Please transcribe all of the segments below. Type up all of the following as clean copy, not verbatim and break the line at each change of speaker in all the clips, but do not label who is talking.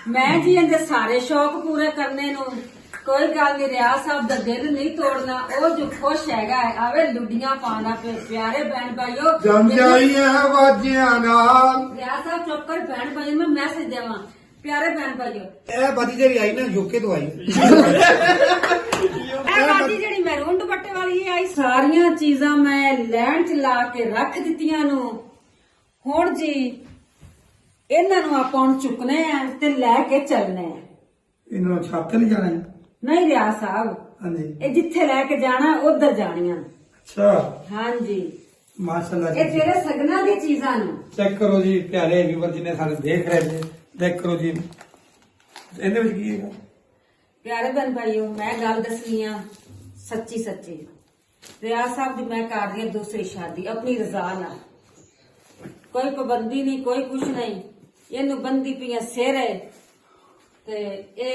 मैं जी इनके सारे शौक पूरे करने नु कोई गल नहीं। रियाज साहब दा दिल नहीं तोड़ना, ओ जो खुश हैगा आवे लुडियां पाना पे प्यारे बहन भाइयों
जमजाइयां वाजियां नाल।
रियाज साहब चुप कर बहन भाइयों मैं मैसेज देवा प्यारे बहन भाइयों।
ए बाजी जेड़ी आई ना यूके तो आई
बाजी जेड़ी मैरून दुपट्टे वाली ये आई सारियां चीजां मैं लैंड च ला के रख दित्तियां नु। हुण जी इन्हां नु आपां हुण चुकने आ ते लैके चलने आ।
इन्हों छाते नहीं जाना है।
नहीं रियाज साहब
हाँ जी
ये जिथे लैके जाना उधर जानियां।
अच्छा
हाँ जी
माशाल्लाह
ये
जी।
तेरे सगना दी चीजां नु।
चेक करो जी प्यारे व्यूअर जिन्हें सारे देख रहे थे चेक करो जी ਇਹਦੇ ਵਿੱਚ ਕੀ ਹੈਗਾ
प्यारे बहन भाइयों मैं गल दसनी आ सच्ची सच्ची। रियाज साहब दी मैं कर रही हूं दूसरी शादी अपनी रजा नाल, कोई पाबंदी नहीं कोई कुछ नहीं। इनू बंदी पिया सिरे ते ये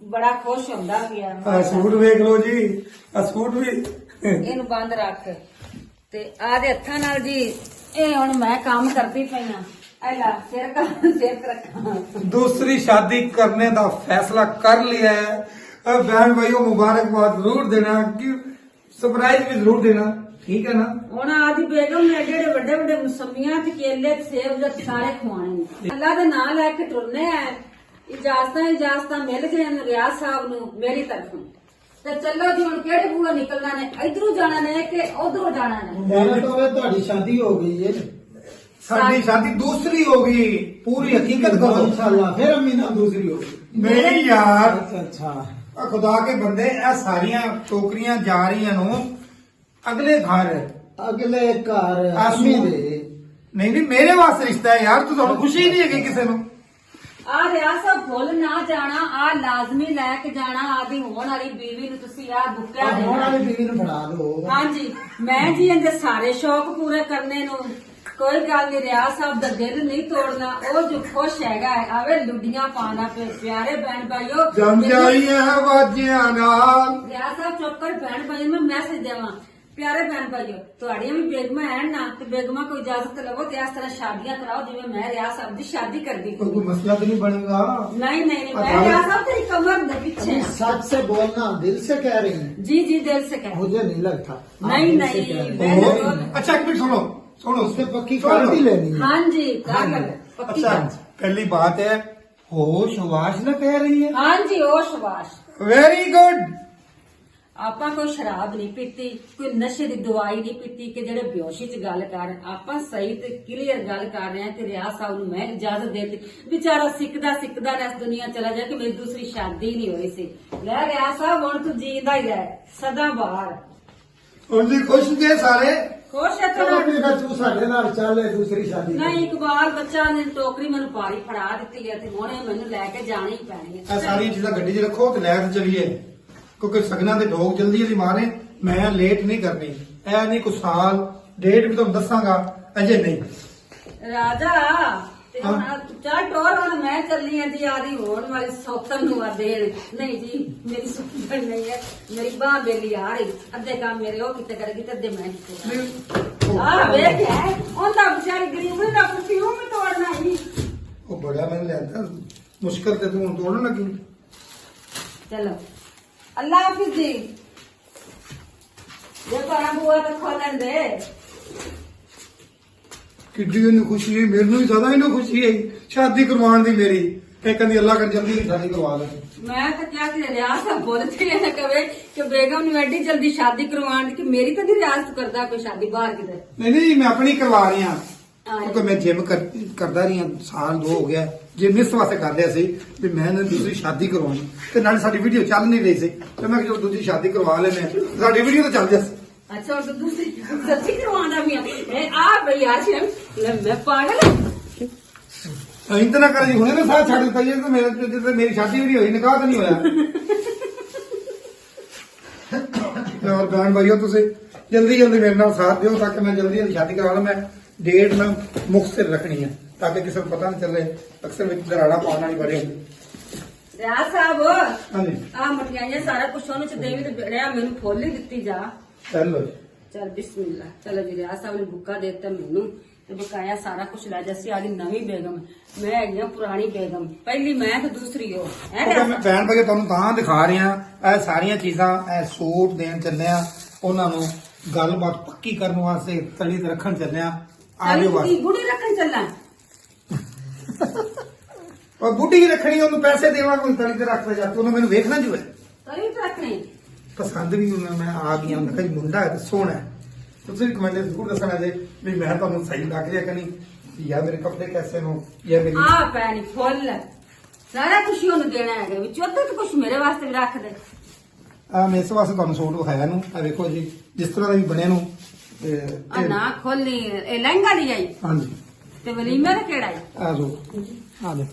बड़ा खुश होंदा पिया।
ਆ ਸੂਟ ਵੇਖ ਲਓ ਜੀ ਆ ਸੂਟ ਵੀ
ਇਹਨੂੰ ਬੰਦ ਰੱਖ ਤੇ ਆਦੇ ਹੱਥਾਂ ਨਾਲ ਜੀ ਇਹ ਹੁਣ ਮੈਂ ਕੰਮ ਕਰਦੀ ਪਈ ਆ। ਐਲਾ ਸਿਰ ਰੱਖਾਂ।
दूसरी शादी करने का फैसला कर लिया है। अब बहन भाइयों मुबारकबाद जरूर देना कि सरप्राइज भी जरूर देना, ठीक है ना।
ਹੁਣ ਆਦੀ ਬੇਗਮ ਨੇ ਜਿਹੜੇ ਵੱਡੇ ਵੱਡੇ ਮਸਮੀਆਂ ਤੇ ਕੇਲੇ ਤੇ ਸੇਬ ਜਦ ਸਾਰੇ ਖਵਾਣੇ ਨੇ। ਅੱਲਾ ਦੇ ਨਾਂ ਲੈ ਕੇ ਟੁਰਨੇ ਆ। ਇਜਾਜ਼ਤਾਂ ਮਿਲ ਗਈਆਂ ਨੇ ਰਿਆਜ਼ ਸਾਹਿਬ ਨੂੰ ਮੇਰੀ ਤਰਫੋਂ ਤੇ ਚੱਲੋ ਜੀ ਹੁਣ ਕਿਹੜੇ ਬੂਹੇ ਨਿਕਲਣਾ ਨੇ, ਇਧਰੋਂ ਜਾਣਾ ਨੇ ਕਿ ਉਧਰੋਂ ਜਾਣਾ ਨੇ।
मेरा तो वे ਤੁਹਾਡੀ शादी हो गई है
साडी शादी दूसरी होगी, पूरी हकीकत करो
माशाल्लाह। फिर अमीना दूसरी हो गई।
मेरी यार
अच्छा
आ खुदा के बंदे ए सारियां टोकरियां जा रही नु अगले घर
अगले घर
आ
अम्मी
सूट-
दे
नहीं नहीं मेरे वास्ते रिश्ता है यार, तू खुशी नहीं है किसी नु।
ਆ ਰਿਆਜ਼ ਸਾਹਿਬ ਭੁੱਲ ਨਾ ਜਾਣਾ, ਆ ਲਾਜ਼ਮੀ ਲੈ ਕੇ ਜਾਣਾ ਆਦੀ ਹੋਣ ਵਾਲੀ ਬੀਵੀ ਨੂੰ ਤੁਸੀਂ ਆ ਬੁੱਕਿਆ
होने
ਦੇਣਾ।
वाली बीवी ने फड़ा दो।
ਹਾਂਜੀ ਮੈਂ ਜੀ ਇਹਦੇ ਸਾਰੇ ਸ਼ੌਕ ਪੂਰੇ ਕਰਨੇ ਨੂੰ ਕੋਈ ਗੱਲ ਨਹੀਂ। ਰਿਆਜ਼ ਸਾਹਿਬ ਦਾ ਦਿਲ ਨਹੀਂ ਤੋੜਨਾ, ਉਹ ਜੋ ਖੁਸ਼ ਹੈਗਾ ਆਵੇ ਲੁੱਡੀਆਂ ਪਾਣਾ पे प्यारे बहन भाइयों।
जमजाइयां वाजियां नाल।
ਰਿਆਜ਼ ਸਾਹਿਬ ਚੁੱਪ ਕਰ ਬਹਿਨ ਭਾਈ ਮੈਂ ਮੈਸੇਜ ਦੇਵਾਂ प्यारे बहन भाइयों ਤੁਹਾਡੀਆਂ ਵੀ ਬੇਗਮਾਂ ਹਨ ਨਾ ਤੇ ਬੇਗਮਾਂ ਕੋਈ ਇਜਾਜ਼ਤ ਲਵੋ ਤੇ ਇਸ ਤਰ੍ਹਾਂ ਸ਼ਾਦੀਆਂ ਕਰਾਓ ਜਿਵੇਂ मैं ਰਿਆਜ਼ ਸਾਹਿਬ ਦੀ ਸ਼ਾਦੀ ਕਰਦੀ
कोई कोई मसला तो नहीं बनेगा।
नहीं नहीं मैं रियाज साहब तेरी कमर दे पीछे।
सच से बोलना, दिल से कह रही हैं।
जी जी दिल से कह।
मुझे नहीं लगता आप
नहीं
दिल से
नहीं
कह रही
मैं
हैं।
बोल-
अच्छा एक मिनट सुनो सुनो
उससे पक्की
सुनो।
पार्टी लेनी है।
हाँ जी क्या कर पक्की
अच्छा
बात।
पहली बात है होश वाश ना कह रही है।
हाँ जी होश वाश।
Very good.
ਆਪਾਂ ਕੋਈ ਸ਼ਰਾਬ ਨਹੀਂ ਪੀਤੀ, ਕੋਈ ਨਸ਼ੇ ਦੀ ਦਵਾਈ ਨਹੀਂ ਪੀਤੀ ਕਿ ਜਿਹੜੇ ਬੇਹੋਸ਼ੀ ਚ ਗੱਲ ਕਰ। ਆਪਾਂ ਸਹੀ ਤੇ ਕਲੀਅਰ ਗੱਲ ਕਰ ਰਹੇ ਹਾਂ ਤੇ ਰਿਆਜ਼ ਸਾਹਿਬ ਨੂੰ ਮੈਂ ਇਜਾਜ਼ਤ ਦੇ ਦਿੱਤੀ। ਵਿਚਾਰਾ ਸਿੱਖਦਾ ਨੇ ਇਸ ਦੁਨੀਆ ਚਲਾ ਜਾ ਕਿ ਮੇਰੀ ਦੂਸਰੀ ਸ਼ਾਦੀ ਨਹੀਂ ਹੋਈ ਸੀ। ਲੈ ਰਿਆਜ਼ ਸਾਹਿਬ ਹੁਣ ਤੂੰ ਜੀਂਦਾ ਹੀ ਰਹਿ ਸਦਾ ਬਾਹਰ।
ਹੁਣ ਜੀ ਖੁਸ਼ ਜੇ ਸਾਰੇ।
ਖੁਸ਼ ਹੈ
चलो
ਤੂੰ?
अम्मी का तू साढ़े नाल चल दूसरी शादी
ਨਹੀਂ ਇਕਬਾਲ ਬੱਚਾ ਨੇ ਟੋਕਰੀ ਮੈਨੂੰ ਪਾਰੀ ਫੜਾ ਦਿੱਤੀ ਹੈ ਤੇ ਹੁਣੇ ਮੈਨੂੰ ਲੈ ਕੇ ਜਾਣੀ ਹੀ ਪੈਣੀ
ਇਹ
ਹੈ।
ਸਾਰੀ ਚੀਜ਼ਾਂ ਗੱਡੀ 'ਚ ਰੱਖੋ ਤੇ ਲੈ ਕੇ ਚਲੀਏ ਕਿਉਂਕਿ ਸਗਨਾਂ ਦੇ ਲੋਕ ਜਲਦੀ ਜਲਦੀ ਮਾਰੇ। ਮੈਂ ਲੇਟ ਨਹੀਂ ਕਰਨੀ, ਇਹ ਨਹੀਂ ਕੁਛ ਸਾਲ ਡੇਟ ਵੀ ਤੁਹਾਨੂੰ ਦੱਸਾਂਗਾ ਅਜੇ ਨਹੀਂ।
ਰਾਜਾ ਤੇ ਹੁਣ ਚੱਲ ਟੋਰ ਹੁਣ ਮੈਂ ਚੱਲੀ ਆਂ ਜੀ ਆਦੀ ਹੋਣ ਵਾਲੀ ਸੌਤਨ ਨੂੰ ਆ ਦੇਣ। ਨਹੀਂ ਜੀ ਮੇਰੀ ਸੁਪਨ ਨਹੀਂ ਹੈ, ਮੇਰੀ ਬਾਹ ਬੇਲੀ ਆ ਰਹੀ। ਅੱਧੇ ਕੰਮ ਮੇਰੇ ਉਹ ਕਿਤੇ ਕਰੇਗੀ ਤੇ ਅੱਧੇ ਮੈਂ ਕਿਤੇ ਆ ਵੇਖ ਹੈ ਉਹਦਾ ਵਿਚਾਰੀ ਗਰੀਬ ਦਾ ਪਰਫਿਊਮ ਵੀ ਤੋੜਨਾ ਹੀ।
ਉਹ ਬੜਾ ਮੈਨੂੰ ਲੈਂਦਾ ਮੁਸ਼ਕਲ ਤੇ ਤੂੰ ਹੁਣ ਤੋੜਨ ਲੱਗੀ।
ਚਲੋ ਅੱਲਾ ਹਾਫਿਜ਼ ਜੀ। ਦੇਖੋ ਨਾ ਬੂਆ ਤਾਂ ਖੋਲਣ ਦੇ।
ਕਿੱਡੀ ਇਹਨੂੰ ਖੁਸ਼ੀ ਹੈ, ਮੈਨੂੰ ਵੀ ਜ਼ਿਆਦਾ ਇਹਨੂੰ ਖੁਸ਼ੀ ਹੈ ਸ਼ਾਦੀ ਕਰਵਾਉਣ ਦੀ ਮੇਰੀ। ਇਹ ਕਹਿੰਦੀ ਅੱਲਾ ਕਰ ਜਲਦੀ ਸ਼ਾਦੀ ਕਰਵਾ ਲੈ।
ਮੈਂ ਤਾਂ ਕਿਹਾ ਕਿ ਰਿਆਜ਼ ਸਾਹਿਬ ਬੋਲਦੇ ਨਾ ਕਵੇ ਕਿ ਬੇਗਮ ਨੂੰ ਐਡੀ ਜਲਦੀ ਸ਼ਾਦੀ ਕਰਵਾਉਣ ਦੀ ਕਿ ਮੇਰੀ ਤਾਂ ਨਹੀਂ ਰਿਆਜ਼ ਕਰਦਾ ਕੋਈ ਸ਼ਾਦੀ ਬਾਹਰ ਕਿਤੇ।
ਨਹੀਂ ਨਹੀਂ ਮੈਂ ਆਪਣੀ ਕਰਵਾ ਰਹੀ ਹਾਂ ਕਿਉਂਕਿ ਮੈਂ ਜਿਮ ਕਰਦਾ ਰਹੀ ਹਾਂ, ਸਾਲ 2 ਹੋ ਗਿਆ ਜਿਮ ਇਸ ਵਾਸਤੇ ਕਰ ਲਿਆ ਸੀ ਵੀ ਮੈਂ ਨਾ ਦੂਸਰੀ ਸ਼ਾਦੀ ਕਰਵਾਉਣੀ ਤੇ ਨਾਲ ਸਾਡੀ ਵੀਡੀਓ ਚੱਲ ਨਹੀਂ ਰਹੀ ਸੀ ਤੇ ਮੈਂ ਕਿਹਾ ਦੂਜੀ ਸ਼ਾਦੀ ਕਰਵਾ ਲੈਨੇ ਆ, ਸਾਡੀ ਵੀਡੀਓ ਤਾਂ ਚੱਲ ਜਾਸ।
ਅੱਛਾ ਉਹ ਦੂਸਰੀ ਸੱਚੀ ਕਰਵਾਉਂਦਾ ਵੀ ਆ ਬਈ ਯਾਰ ਸ਼ਰਮ ਮੈਂ ਪਾਗਲ।
ਇੰਤ ਨਾ ਕਰ ਜੀ, ਹੁਣੇ ਨਾ ਸਾਥ ਛੱਡ ਦਿੱਤਾ ਜੀ ਤੇ ਮੇਰੀ ਸ਼ਾਦੀ ਵੀ ਨਹੀਂ ਹੋਈ, ਨਿਕਾਹ ਤਾਂ ਨਹੀਂ ਹੋਇਆ। ਤੇ ਹੋਰ ਗਾਣ ਭਾਈਓ ਤੁਸੀਂ ਜਲਦੀ ਜਲਦੀ ਮੇਰੇ ਨਾਲ ਸਾਥ ਦਿਓ ਤਾਂ ਕਿ ਮੈਂ ਜਲਦੀ ਜਲਦੀ ਸ਼ਾਦੀ ਕਰਾ ਲਾਂ। ਮੈਂ ਡੇਟ ਨਾ ਮੁਖਤਸਰ ਰੱਖਣੀ ਹੈ ਤਾਂ ਕਿ ਕਿਸੇ ਨੂੰ ਪਤਾ ਨਾ ਚੱਲੇ, ਅਕਸਰ ਵਿੱਚ ਦਰਾੜਾ ਪਾਉਣ ਵਾਲੀ ਬੜੇ ਹੁੰਦੇ।
ਰਿਆਜ਼ ਸਾਹਿਬ
ਹਾਂਜੀ
ਆ ਮਠਿਆਈਆਂ ਸਾਰਾ ਕੁਛ ਉਹਨੂੰ ਚ ਦੇਵੀ ਤੇ ਰਿਆ ਮੈਨੂੰ ਫੁੱਲ ਹੀ ਦਿੱਤੀ ਜਾ।
ਚਲੋ
ਚਲ ਬਿਸਮਿਲ੍ਲਾ। ਚਲੋ ਜੀ ਰਿਆਜ਼ ਸਾਹਿਬ ਨੇ ਬੁੱਕਾ ਦੇ ਦਿੱਤਾ ਮੈਨੂੰ ਤੇ ਬਕਾਇਆ ਸਾਰਾ ਕੁਝ ਲੈ ਜਾਸੀ। ਆਦੀ ਨਵੀਂ ਬੇਗਮ, ਮੈਂ ਹੈਗੀ ਆ ਪੁਰਾਣੀ ਬੇਗਮ, ਪਹਿਲੀ ਮੈਂ ਤੇ ਦੂਸਰੀ ਉਹ ਹੈ।
ਉਹ ਮੈਂ ਭੈਣ ਭਾਈ ਤੁਹਾਨੂੰ ਤਾਂ ਦਿਖਾ ਰਿਹਾ, ਇਹ ਸਾਰੀਆਂ ਚੀਜ਼ਾਂ ਇਹ ਸੂਟ ਦੇਣ ਚੱਲਿਆ ਉਹਨਾਂ ਨੂੰ, ਗੱਲਬਾਤ ਪੱਕੀ ਕਰਨ ਵਾਸਤੇ ਤਲੀ ਤੇ ਰੱਖਣ ਚੱਲਿਆ। ਆ ਜਾਓ ਬਸ।
ਬੁੜੀ ਰੱਖਣ ਚੱਲਾਂ।
ਔਰ ਬੁੱਢੀ ਹੀ ਰੱਖਣੀ, ਉਹਨੂੰ ਪੈਸੇ ਦੇਵਾਂ ਕੋਈ ਤਲੀ ਤੇ ਰੱਖ ਲੈ ਜਾ, ਉਹਨੂੰ ਮੈਨੂੰ ਵੇਖਣਾ ਜੂ ਹੈ
ਤਲੀ ਤੇ ਰੱਖਣੀ।
ਪਸੰਦ ਵੀ ਉਹਨੂੰ, ਮੈਂ ਆ ਗਿਆ ਮੈਂ ਕਿਹਾ ਜੀ ਮੁੰਡਾ ਹੈ ਤੇ ਸੋਹਣਾ ਹੈ। ਤੁਸੀਂ ਵੀ ਕਮੈਂਟ ਜ਼ਰੂਰ ਦੱਸਣਾ ਜੇ ਵੀ ਮੈਂ ਤੁਹਾਨੂੰ ਸਹੀ ਲੱਗ ਰਿਹਾ ਕਿ ਨਹੀਂ, ਜਾਂ ਮੇਰੇ ਕੱਪੜੇ ਕੈਸੇ ਨੂੰ, ਜਾਂ ਮੇਰੀ
ਆ ਪੈਣੀ ਫੁੱਲ ਸਾਰਾ ਕੁਝ ਉਹਨੂੰ ਦੇਣਾ ਹੈਗਾ, ਵਿੱਚ ਉੱਧਰ ਤੇ ਕੁਝ ਮੇਰੇ ਵਾਸਤੇ ਵੀ ਰੱਖ ਦੇ।
ਆ ਮੈਂ ਇਸ ਵਾਸਤੇ ਤੁਹਾਨੂੰ ਸੂਟ ਵਿਖਾਇਆ ਨੂੰ, ਆ ਵੇਖੋ ਜੀ ਜਿਸ ਤਰ੍ਹਾਂ ਦਾ ਵੀ ਬਣਿਆ ਨੂੰ। ਤੇ
ਆ ਨਾ ਖੋਲਨੀ, ਇਹ ਲਹਿੰਗਾ ਨਹੀਂ ਆਈ
ਹਾਂਜੀ
ਤੇ ਵਲੀਮੇ ਦਾ ਕਿਹੜਾ ਹੈ?
ਆ ਜੋ ਆ ਦੇ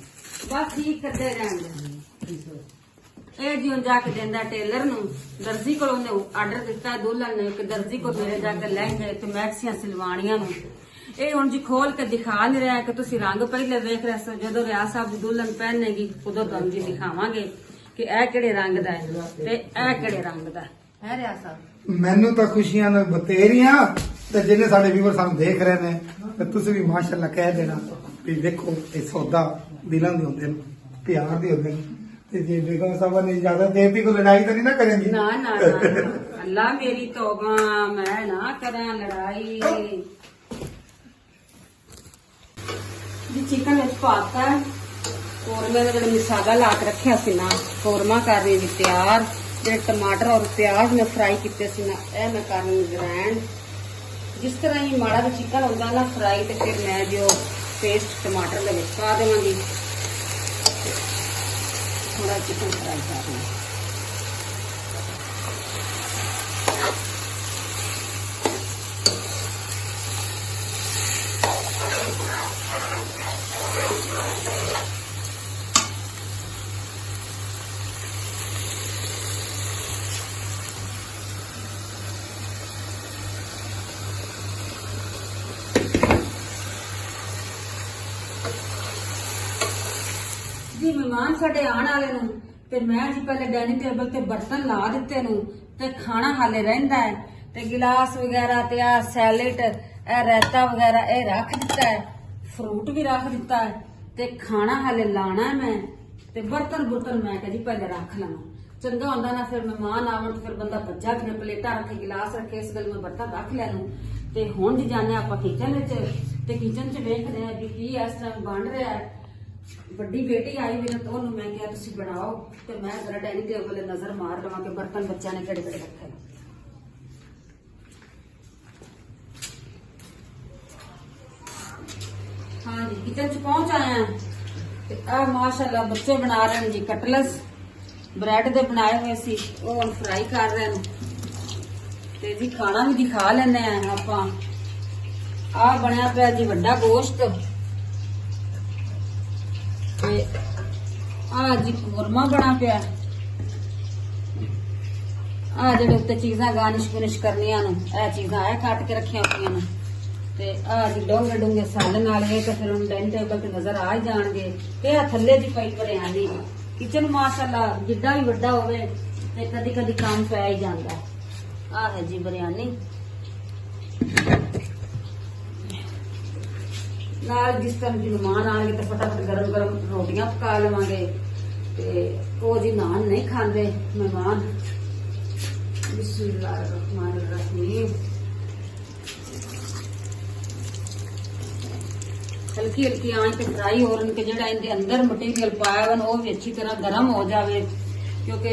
ਬਸ ਠੀਕ ਕਰਦੇ ਰਹਿਣਗੇ। ਇਹ ਜਿਉਂ ਜਾ ਕੇ ਦਿੰਦਾ ਟੇਲਰ ਨੂੰ, ਦਰਜੀ ਕੋਲ ਉਹਨੇ ਆਰਡਰ ਦਿੱਤਾ ਦੁਲਹਨ ਨੇ ਕਿ ਦਰਜੀ ਕੋਲ ਮੇਰੇ ਜਾ ਕੇ ਲਹਿੰਗੇ ਤੇ ਮੈਕਸੀਆਂ ਸਿਲਵਾਣੀਆਂ ਨੂੰ। ਇਹ ਹੁਣ ਜੀ ਖੋਲ ਕੇ ਦਿਖਾ ਨਹੀਂ ਰਿਹਾ ਕਿ ਤੁਸੀਂ ਰੰਗ ਪਹਿਲੇ ਵੇਖ ਰਹੇ ਸੋ, ਜਦੋਂ ਰਿਆਜ਼ ਸਾਹਿਬ ਦੀ ਦੁਲਹਨ ਪਹਿਨੇਗੀ ਉਦੋਂ ਤੁਹਾਨੂੰ ਜੀ ਦਿਖਾਵਾਂਗੇ ਕਿ ਇਹ ਕਿਹੜੇ ਰੰਗ ਦਾ ਹੈ ਤੇ ਇਹ ਕਿਹੜੇ ਰੰਗ ਦਾ ਹੈ। ਰਿਆਜ਼ ਸਾਹਿਬ
ਮੈਨੂੰ ਤਾਂ ਖੁਸ਼ੀਆਂ ਨਾਲ ਬਤੇਰੀਆਂ, ਤੇ ਜਿਹਨੇ ਸਾਡੇ ਵੀਵਰ ਸਾਨੂੰ ਦੇਖ ਰਹੇ ਨੇ ਤੇ ਤੁਸੀਂ ਵੀ ਮਾਸ਼ਾਅੱਲਾ ਕਹਿ ਦੇਣਾ ਵੀ ਦੇਖੋ ਇਹ ਸੌਦਾ ਦਿਲਾਂ ਦੇ ਹੁੰਦੇ ਨੇ, ਪਿਆਰ ਦੇ ਹੁੰਦੇ ਨੇ। ਤੇ ਜੇ ਬੇਗਮ ਸਾਹਿਬਾ ਨੇ ਇਜਾਜ਼ਤ ਦੇ ਦਿੱਤੀ ਕੋਈ ਲੜਾਈ ਤਾਂ ਨਹੀਂ ਨਾ ਕਰੇਗੀ?
ਨਾ ਨਾ ਨਾ, ਅੱਲਾ ਮੇਰੀ ਤੋਬਾ, ਮੈਂ ਨਾ ਕਰਾਂ ਲੜਾਈ। ਜੀ ਚਿਕਨ ਵਿੱਚ ਪਾਤਾ ਕੋਰਮੇ ਦਾ ਜਿਹੜਾ ਮਸਾਲਾ ਲਾ ਕੇ ਰੱਖਿਆ ਸੀ ਨਾ, ਕੋਰਮਾ ਕਰ ਰਹੀ ਜੀ ਤਿਆਰ। ਜਿਹੜੇ ਟਮਾਟਰ ਔਰ ਪਿਆਜ਼ ਮੈਂ ਫਰਾਈ ਕੀਤੇ ਸੀ ਨਾ, ਇਹ ਮੈਂ ਕਰ ਰਹੀ ਗ੍ਰੈਂਡ। ਜਿਸ ਤਰ੍ਹਾਂ ਹੀ ਮਾੜਾ ਜਿਹਾ ਚਿਕਨ ਹੁੰਦਾ ਨਾ ਫਰਾਈ, ਤੇ ਫਿਰ ਮੈਂ ਜੋ ਪੇਸਟ ਟਮਾਟਰ ਦੇ ਵਿੱਚ ਪਾ ਦੇਵਾਂਗੀ। ਥੋੜਾ ਚਿਕਨ ਫਰਾਈ ਕਰ ਲਵਾਂ। ਜੀ ਮਹਿਮਾਨ ਸਾਡੇ ਆਉਣ ਵਾਲੇ ਨੂੰ, ਤੇ ਮੈਂ ਜੀ ਪਹਿਲੇ ਡਾਈਨਿੰਗ ਟੇਬਲ ਤੇ ਬਰਤਨ ਲਾ ਦਿੱਤੇ ਨੂੰ, ਤੇ ਖਾਣਾ ਹਾਲੇ ਰਹਿੰਦਾ ਹੈ, ਤੇ ਗਿਲਾਸ ਵਗੈਰਾ ਤੇ ਆ ਸੈਲਡ, ਇਹ ਰਾਇਤਾ ਵਗੈਰਾ ਇਹ ਰੱਖ ਦਿੱਤਾ ਹੈ, ਫਰੂਟ ਵੀ ਰੱਖ ਦਿੱਤਾ ਹੈ, ਤੇ ਖਾਣਾ ਹਾਲੇ ਲਾਣਾ ਹੈ ਮੈਂ, ਤੇ ਬਰਤਨ ਮੈਂ ਕਿਹਾ ਜੀ ਪਹਿਲੇ ਰੱਖ ਲਵਾਂ। ਚੰਗਾ ਹੁੰਦਾ ਨਾ ਫਿਰ ਮਹਿਮਾਨ ਆਵਣ ਫਿਰ ਬੰਦਾ ਭੱਜਾ ਕਿ ਪਲੇਟਾਂ ਰੱਖੇ ਗਿਲਾਸ ਰੱਖੇ, ਇਸ ਗੱਲ ਮੈਂ ਬਰਤਨ ਰੱਖ ਲਿਆ ਨੂੰ। ਤੇ ਹੁਣ ਜੀ ਜਾਣੇ ਆਪਾਂ ਕਿਚਨ ਵਿੱਚ, ਤੇ ਕਿਚਨ 'ਚ ਵੇਖਦੇ ਆ ਵੀ ਕੀ ਇਸ ਟਾਈਮ ਬਣ ਰਿਹਾ ਹੈ। ਵੱਡੀ ਬੇਟੀ ਆਈ ਮੇਰੇ ਤੋਂ, ਉਹਨੂੰ ਮੈਂ ਕਿਹਾ ਤੁਸੀਂ ਬਣਾਓ, ਤੇ ਮੈਂ ਜਰਾ ਡਾਈਨਿੰਗ ਟੇਬਲ ਤੇ ਨਜ਼ਰ ਮਾਰ ਲਵਾਂ ਕਿ ਬਰਤਨ ਬੱਚਿਆਂ ਨੇ ਕਿਹੜੇ ਕਿਹੜੇ ਰੱਖੇ ਨੇ। ਹਾਂ ਜੀ ਕਿਚਨ 'ਚ ਪਹੁੰਚ ਆਇਆ, ਤੇ ਆ ਮਾਸ਼ਾਅੱਲਾ ਬੱਚੇ ਬਣਾ ਰਹੇ ਨੇ ਜੀ ਕਟਲਸ, ਬ੍ਰੈਡ ਦੇ ਬਣਾਏ ਹੋਏ ਸੀ, ਉਹ ਹੁਣ ਫਰਾਈ ਕਰ ਰਹੇ ਨੇ। ਤੇ ਜੀ ਖਾਣਾ ਵੀ ਦਿਖਾ ਲੈਂਦੇ ਆ ਆਪਾਂ। ਆ ਬਣਿਆ ਪਿਆ ਜੀ ਵੱਡਾ ਗੋਸ਼ਤ, ਤੇ ਆ ਜੀ ਕੋਰਮਾ ਬਣਾ ਪਿਆ। ਆ ਜਿਹੜੇ ਉੱਤੇ ਚੀਜ਼ਾਂ ਗਾਰਨਿਸ਼ ਕਰਨੀਆਂ ਨੂੰ, ਇਹ ਚੀਜ਼ਾਂ ਇਹ ਕੱਟ ਕੇ ਰੱਖੀਆਂ ਹੋਈਆਂ ਨੇ। ਤੇ ਆ ਜੀ ਡੋਂਗੇ ਡੋਂਗੇ ਸਾਲ ਨਾਲ ਇਹ ਤਾਂ ਫਿਰ ਹੁਣ ਡਾਈਨਿੰਗ ਟੇਬਲ ਤੇ ਨਜ਼ਰ ਆ ਹੀ ਜਾਣਗੇ। ਤੇ ਆ ਥੱਲੇ ਦੀ ਪਈ ਬਰਿਆਨੀ। ਕਿਚਨ ਮਾਸ਼ਾਅੱਲਾ ਜਿੱਡਾ ਵੀ ਵੱਡਾ ਹੋਵੇ ਤੇ ਕਦੀ ਕਦੀ ਕੰਮ ਪੈ ਹੀ ਜਾਂਦਾ। ਆ ਹੈ ਜੀ ਬਰਿਆਨੀ, ਨਾਲ ਜਿਸ ਤਰ੍ਹਾਂ ਜੀ ਮਹਿਮਾਨ ਆਣਗੇ ਤਾਂ ਫਟਾਫਟ ਗਰਮ ਗਰਮ ਰੋਟੀਆਂ ਪਕਾ ਲਵਾਂਗੇ। ਤੇ ਉਹ ਜੀ ਨਾਨ ਨਹੀਂ ਖਾਂਦੇ ਮਹਿਮਾਨ। ਬਿਸਮਿल्लाहिर्रहमानिर्रहीम। हल्की हल्की आंच पे फ्राई हो रही, जरा इनके अंदर मटीरियल पाया वन वो भी अच्छी तरह गर्म हो जावे, क्योंकि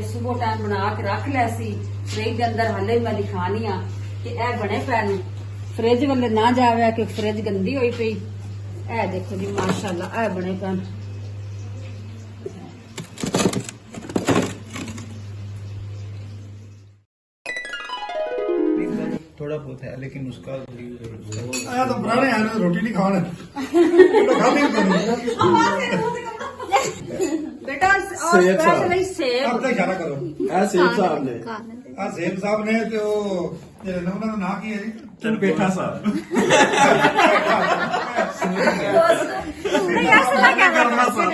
सुबह टाइम बना के रख लिया सी फ्रिज के अंदर। हले मैं दिखानी आ कि ए बने पैन फ्रिज वाले ना जावे कि फ्रिज गंदी हुई पई। ए देखो जी माशाल्लाह ए बने पैन।
थोड़ा बहुत है लेकिन उसका
ਆਇਆ ਤਾਂ ਪੁਰਾਣੇ ਆਏ ਨੇ ਰੋਟੀ ਨਹੀਂ ਖਾਣ ਉਹ ਖਾਦੀ
बेटा और
सेब साहब।
स्पेशल है सेब।
ਆਪਣਾ ਇਸ਼ਾਰਾ ਕਰੋ।
ऐसे साहब ने
ਆ ਸੇਬ ਸਾਹਿਬ ਨੇ ਤੇ ਉਹ ਜਿਹੜੇ ਨੇ ਉਹਨਾਂ ਦਾ ਨਾਂ ਕੀ ਹੈ ਜੀ?
चनपेठा साहब गर्मा साहब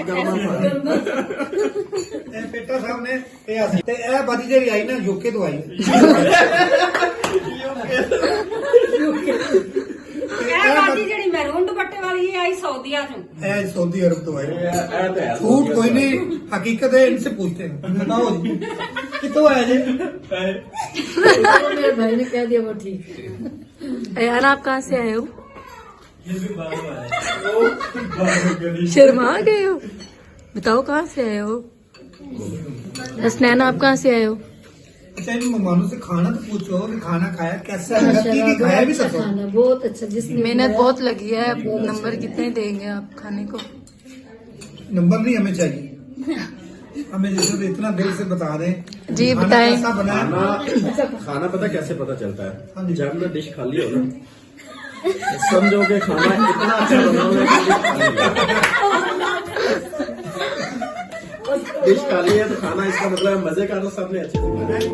ਇਹ ਪੇਟਾ ਸਾਹਿਬ ਨੇ ਤੇ ਅਸੀਂ ਤੇ ਇਹ ਬਾਦੀ ਜਿਹੜੀ ਆਈ ਨਾ ਯੂਕੇ ਤੋਂ ਆਈ
ਇਹ ਬਾਜੀ सऊदिया चो
ए सऊदी अरब तो आए झूठ कोई नहीं, हकीकत है, इनसे पूछते हैं। बताओ जी कितों आए जी?
मेरे भाई ने कह दिया वो ठीक है। यार आप कहाँ से आए हो? शर्मा गए हो? बताओ कहाँ से आए हो? हसनैन आप कहाँ से आए हो?
अच्छा इन मेहमानों से खाना तो पूछो कि खाना खाया कैसा लगा, की खाया भी तो
खाना बहुत अच्छा, जिसने
मेहनत बहुत लगी है। अब नंबर कितने देंगे आप खाने को?
नंबर नहीं हमें चाहिए, हमें जैसे इतना दिल से बता दें
जी,
खाना
बताएं।
कैसा बना है।
खाना पता कैसे पता चलता
हाँ
है?
जी।
जब ना डिश खाली हो ना, समझो कि खाना इतना अच्छा बना हुआ है कि डिश खाली है। डिश खाली है तो खाना इसका मतलब है मजे का तो सबने अच्छे से खाया है।